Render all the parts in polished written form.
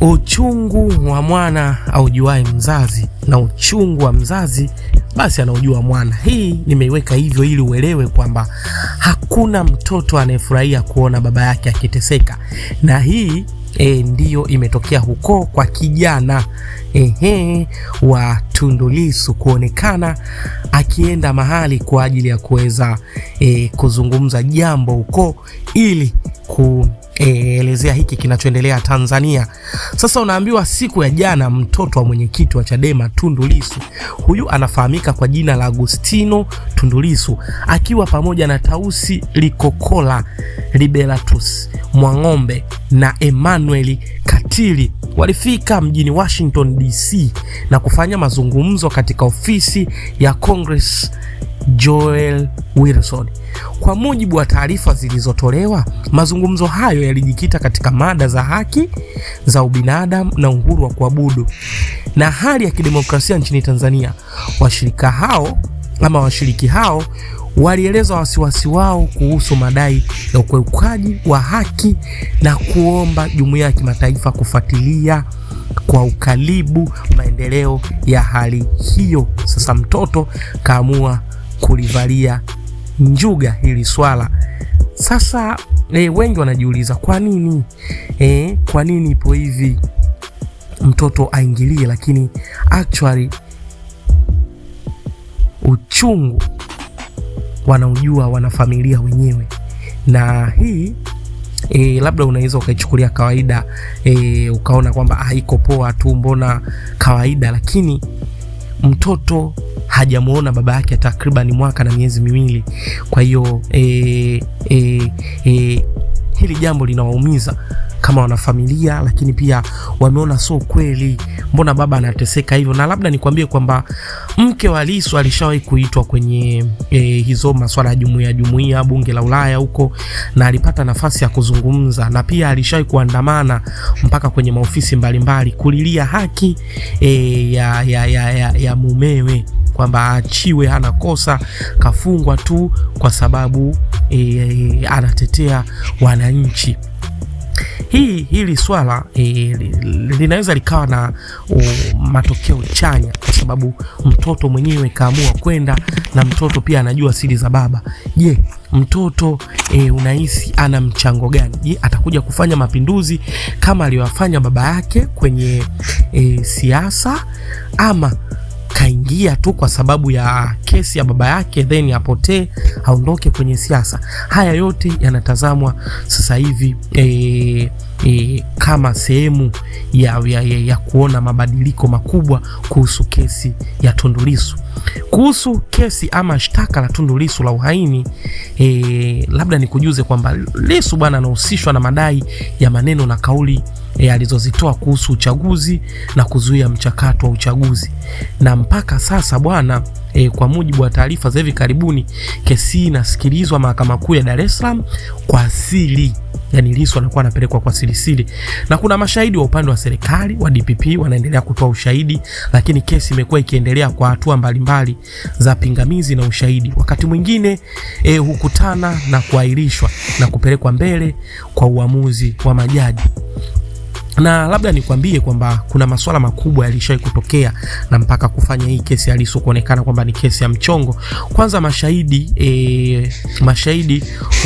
Uchungu wa mwana aujuae mzazi, na uchungu wa mzazi basi anaujua mwana. Hii nimeiweka hivyo ili uelewe kwamba hakuna mtoto anayefurahia kuona baba yake akiteseka, na hii ndiyo imetokea huko kwa kijana wa Tundu Lissu kuonekana akienda mahali kwa ajili ya kuweza kuzungumza jambo huko ili elezea hiki kinachoendelea Tanzania. Sasa unaambiwa siku ya jana mtoto wa mwenyekiti wa Chadema Tundu Lissu, huyu anafahamika kwa jina la Agustino Tundu Lissu, akiwa pamoja na Tausi Likokola, Liberatus Mwang'ombe na Emmanuel Katili walifika mjini Washington DC na kufanya mazungumzo katika ofisi ya Congress Joel Wilson. Kwa mujibu wa taarifa zilizotolewa, mazungumzo hayo yalijikita katika mada za haki za ubinadamu na uhuru wa kuabudu na hali ya kidemokrasia nchini Tanzania. Washiriki hao walieleza wasiwasi wao kuhusu madai ya ukiukaji wa haki na kuomba jumuiya ya kimataifa kufuatilia kwa ukaribu maendeleo ya hali hiyo. Sasa mtoto kaamua kulivalia njuga hili swala. Sasa wengi wanajiuliza kwa nini ipo hivi mtoto aingilie, lakini actually uchungu wanaujua wanafamilia wenyewe, na hii labda unaweza ukaichukulia kawaida, ukaona kwamba haiko poa tu, mbona kawaida, lakini mtoto hajamuona baba yake takriban mwaka na miezi miwili. Kwa hiyo hili jambo linawaumiza kama wanafamilia, lakini pia wameona sio kweli, mbona baba anateseka hivyo. Na labda nikwambie kwamba mke wa Lissu alishawahi kuitwa kwenye hizo masuala ya jumuiya bunge la Ulaya huko, na alipata nafasi ya kuzungumza, na pia alishawahi kuandamana mpaka kwenye maofisi mbalimbali kulilia haki ya mumewe, kwamba aachiwe, hana kosa, kafungwa tu kwa sababu anatetea wananchi. Hili swala linaweza likawa na matokeo chanya, kwa sababu mtoto mwenyewe kaamua kwenda, na mtoto pia anajua siri za baba. Je, mtoto unahisi ana mchango gani? Je, atakuja kufanya mapinduzi kama aliyofanya baba yake kwenye siasa, ama kaingia tu kwa sababu ya kesi ya baba yake then apotee aondoke kwenye siasa? Haya yote yanatazamwa sasa hivi kama sehemu ya kuona mabadiliko makubwa kuhusu kesi ya Tundu Lissu. Kuhusu kesi ama shtaka la Tundu Lissu la uhaini, labda nikujuze kwamba Lissu bwana anahusishwa na madai ya maneno na kauli alizozitoa kuhusu uchaguzi na kuzuia mchakato wa uchaguzi. Na mpaka sasa bwana, kwa mujibu wa taarifa za hivi karibuni, kesi hii inasikilizwa Mahakama Kuu ya Dar es Salaam kwa siri. Yani Lissu anakuwa anapelekwa kwa siri, na kuna mashahidi wa upande wa serikali wa DPP wanaendelea kutoa ushahidi, lakini kesi imekuwa ikiendelea kwa hatua mbalimbali za pingamizi na ushahidi. Wakati mwingine hukutana na kuahirishwa na kupelekwa mbele kwa uamuzi wa majaji. Na labda nikwambie kwamba kuna masuala makubwa yalishawahi kutokea na mpaka kufanya hii kesi ya Lissu kuonekana kwamba ni kesi ya mchongo. Kwanza mashahidi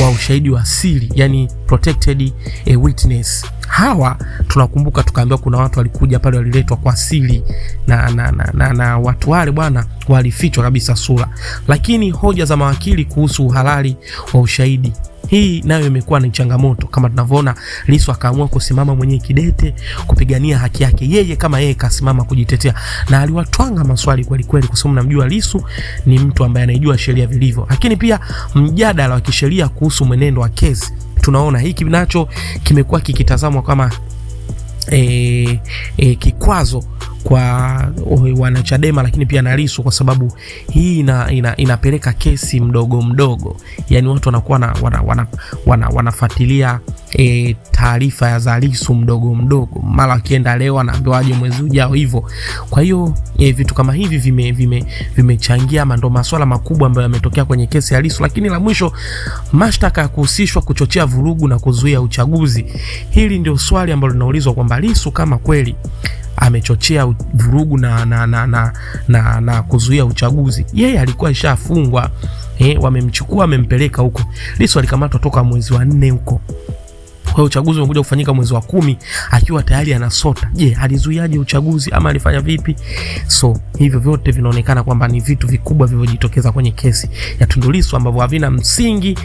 wa ushahidi wa siri, yani protected witness. Hawa tunakumbuka tukaambiwa kuna watu walikuja pale waliletwa kwa siri, na watu wale bwana walifichwa kabisa sura. Lakini hoja za mawakili kuhusu uhalali wa ushahidi, hii nayo imekuwa ni changamoto. Kama tunavyoona, Lissu akaamua kusimama mwenyewe kidete kupigania haki yake, yeye kama yeye kasimama kujitetea, na aliwatwanga maswali kweli kweli, kwa sababu namjua Lissu ni mtu ambaye anajua sheria vilivyo. Lakini pia mjadala wa kisheria kuhusu mwenendo wa kesi, tunaona hiki nacho kimekuwa kikitazamwa kama kikwazo kwa wanachadema, lakini pia na Lissu, kwa sababu hii inapeleka kesi mdogo mdogo. Yani watu wanakuwa wanafuatilia taarifa ya za Lissu mdogo mdogo, mara akienda leo anaambiwa aje mwezi ujao hivyo. Kwa hiyo vitu kama hivi vimechangia ndo masuala makubwa ambayo yametokea kwenye kesi ya Lissu. Lakini la mwisho, mashtaka ya kuhusishwa kuchochea vurugu na kuzuia uchaguzi. Hili ndio swali ambalo linaulizwa kwamba Lissu kama kweli amechochea vurugu na kuzuia uchaguzi, yeye alikuwa ishafungwa. Wamemchukua, wamempeleka huko. Lissu alikamatwa toka mwezi wa 4 huko. Kwa uchaguzi umekuja kufanyika mwezi wa 10 akiwa tayari anasota. Je, alizuiaje uchaguzi ama alifanya vipi? So hivyo vyote vinaonekana kwamba ni vitu vikubwa vilivyojitokeza kwenye kesi ya Tundu Lissu ambavyo havina msingi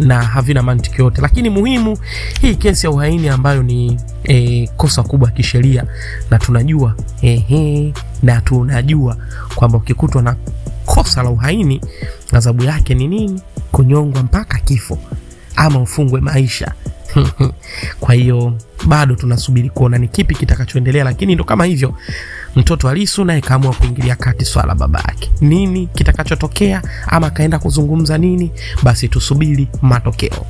na havina mantiki yote. Lakini muhimu, hii kesi ya uhaini ambayo ni kosa kubwa kisheria, na tunajua kwamba ukikutwa na kosa la uhaini adhabu yake ni nini? Kunyongwa mpaka kifo ama ufungwe maisha. Kwa hiyo bado tunasubiri kuona ni kipi kitakachoendelea, lakini ndo kama hivyo, mtoto wa Lissu naye kaamua kuingilia kati swala baba yake. Nini kitakachotokea ama kaenda kuzungumza nini? Basi tusubiri matokeo.